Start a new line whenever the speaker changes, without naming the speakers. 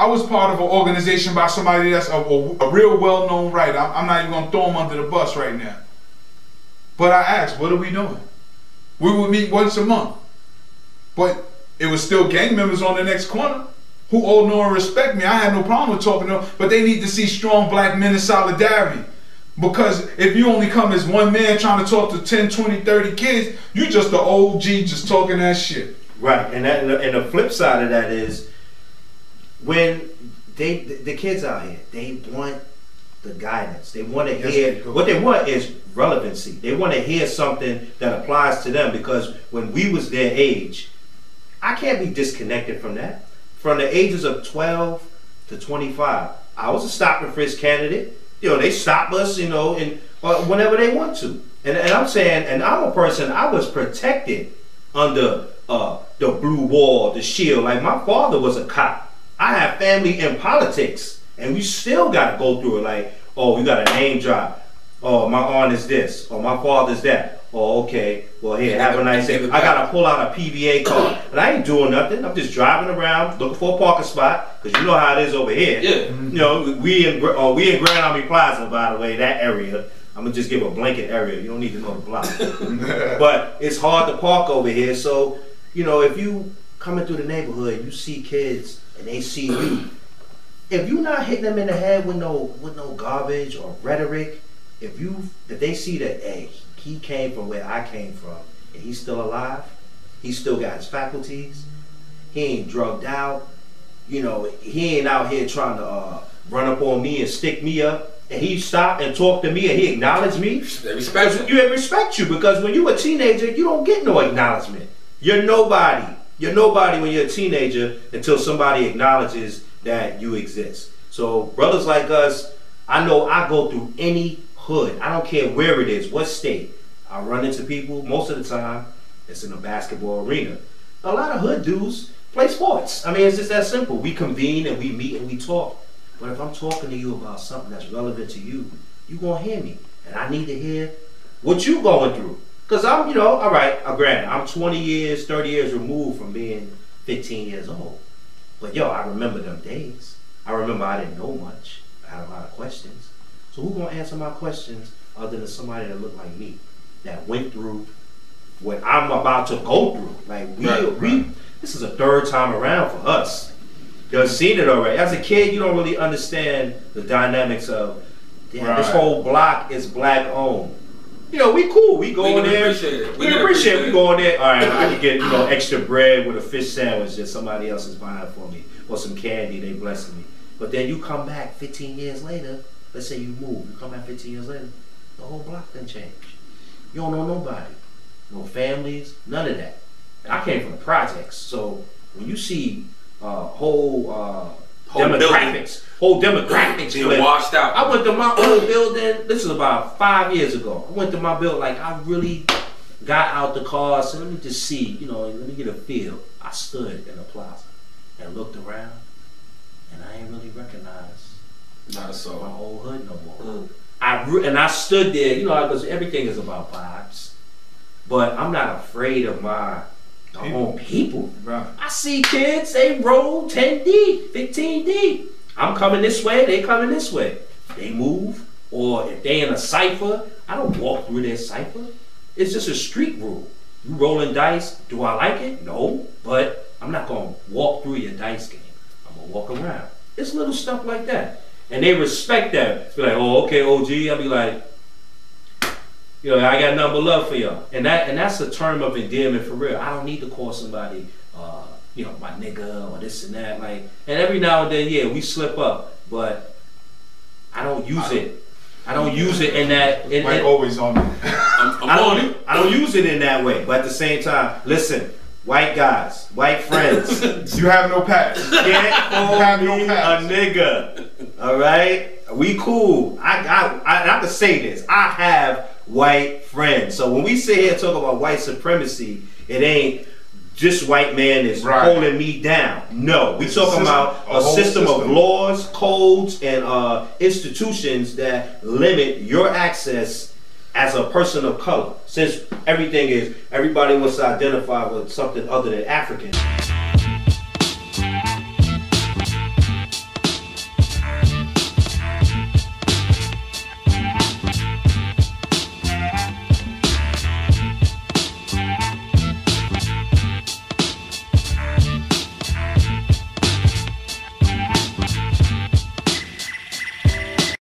I was part of an organization by somebody that's a real well-known writer. I'm not even gonna throw him under the bus right now. But I asked, what are we doing? We would meet once a month. But it was still gang members on the next corner who all know and respect me. I had no problem with talking to them, but they need to see strong black men in solidarity. Because if you only come as one man trying to talk to 10, 20, 30 kids, you just the OG just talking that shit.
Right, and the flip side of that is when the kids out here, they want the guidance. They want to hear, what they want is relevancy. They want to hear something that applies to them, because when we was their age, I can't be disconnected from that. From the ages of 12 to 25, I was a stop and frisk candidate. You know, they stop us, you know, and whenever they want to. And I'm saying, and I'm a person, I was protected under the blue wall, the shield. Like, my father was a cop. I have family in politics, and we still got to go through it. Like, oh, we got a name drop. Oh, my aunt is this. Oh, my father's that. Oh, okay. Well, here, have a nice day. I got to pull out a PVA card. And I ain't doing nothing. I'm just driving around looking for a parking spot, because you know how it is over here. Yeah. You know, we in Grand Army Plaza, by the way, that area. I'm going to just give a blanket area. You don't need to know the block. But it's hard to park over here. So, you know, if you coming through the neighborhood, you see kids and they see you. If you're not hitting them in the head with no garbage or rhetoric, if they see that, hey, he came from where I came from, and he's still alive, he still got his faculties, he ain't drugged out, you know, he ain't out here trying to run up on me and stick me up, and he stopped and talked to me and he acknowledged me.
They respect you.
They respect you, because when you're a teenager, you don't get no acknowledgement. You're nobody. You're nobody when you're a teenager until somebody acknowledges that you exist. So brothers like us, I know I go through any hood. I don't care where it is, what state. I run into people, most of the time, it's in a basketball arena. A lot of hood dudes play sports. I mean, it's just that simple. We convene and we meet and we talk. But if I'm talking to you about something that's relevant to you, you're going to hear me. And I need to hear what you going through. Because I'm, you know, all right, granted, I'm 20 years, 30 years removed from being 15 years old. But yo, I remember them days. I remember I didn't know much. I had a lot of questions. So who's going to answer my questions other than somebody that looked like me, that went through what I'm about to go through? Like, this is a third time around for us. You've seen it already. As a kid, you don't really understand the dynamics of, damn, this whole block is black owned. You know, we cool. We go in there. We appreciate it. We go in there. All right, I can get, you know, extra bread with a fish sandwich that somebody else is buying for me, or some candy. They blessing me. But then you come back 15 years later. Let's say you move. You come back 15 years later. The whole block done changed. You don't know nobody, no families, none of that. And I came from the projects, so when you see whole demographics
being washed out.
I went to my old building. This is about 5 years ago. I went to my building, like, I really got out the car. So let me just see, you know, let me get a feel. I stood in the plaza and looked around, and I ain't really recognized my old hood no more. I stood there, you know, because everything is about vibes. But I'm not afraid of my own people. Right. I see kids, they roll 10 deep, 15 deep. I'm coming this way, they coming this way. They move, or if they in a cipher, I don't walk through their cipher. It's just a street rule. You rolling dice, do I like it? No, but I'm not gonna walk through your dice game. I'm gonna walk around. It's little stuff like that. And they respect that. Be like, oh, okay, OG. I'll be like, you know, I got nothing but love for y'all. And that's a term of endearment for real. I don't need to call somebody, you know, my nigga or this and that. Like, and every now and then, yeah, we slip up, but I don't use it. I don't use it in that.
Mike always on me.
I don't use it in that way. But at the same time, listen. White guys, white friends.
You have no past.
Can't call me a nigga. All right, we cool. I have to say this. I have white friends. So when we sit here and talk about white supremacy, it ain't just white man is holding me down. No, we talking about a system of laws, codes, and institutions that limit your access as a person of color. Since everybody wants to identify with something other than African.